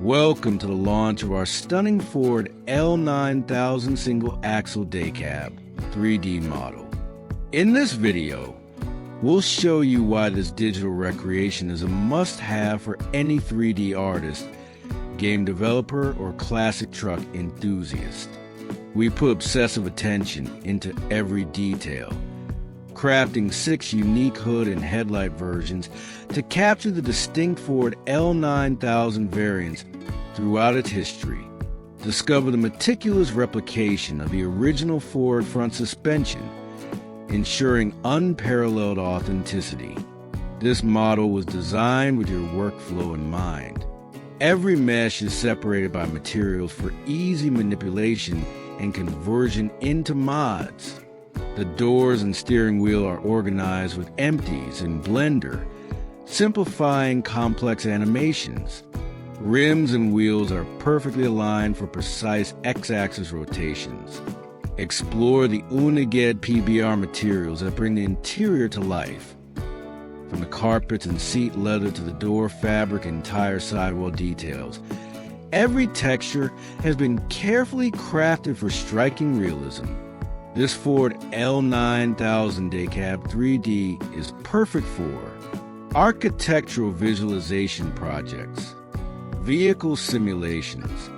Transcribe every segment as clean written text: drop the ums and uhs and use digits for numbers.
Welcome to the launch of our stunning Ford L9000 single-axle day cab 3D model. In this video, we'll show you why this digital recreation is a must-have for any 3D artist, game developer, or classic truck enthusiast. We put obsessive attention into every detail, crafting 6 unique hood and headlight versions to capture the distinct Ford L9000 variants throughout its history. Discover the meticulous replication of the original Ford front suspension, ensuring unparalleled authenticity. This model was designed with your workflow in mind. Every mesh is separated by materials for easy manipulation and conversion into mods. The doors and steering wheel are organized with empties and blender, simplifying complex animations. Rims and wheels are perfectly aligned for precise X-axis rotations. Explore the Uniged PBR materials that bring the interior to life. From the carpets and seat leather to the door fabric and tire sidewall details, every texture has been carefully crafted for striking realism. This Ford L9000 day cab 3D is perfect for architectural visualization projects, vehicle simulations,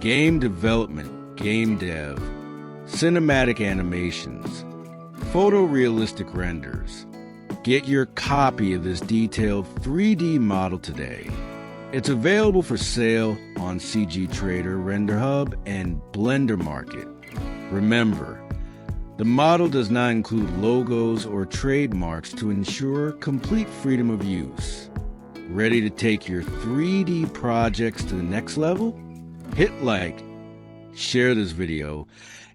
game development, game dev, cinematic animations, photorealistic renders. Get your copy of this detailed 3D model today. It's available for sale on CG Trader, Render Hub, and Blender Market. Remember, the model does not include logos or trademarks to ensure complete freedom of use. Ready to take your 3D projects to the next level? Hit like, share this video,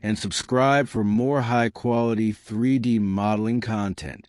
and subscribe for more high-quality 3D modeling content.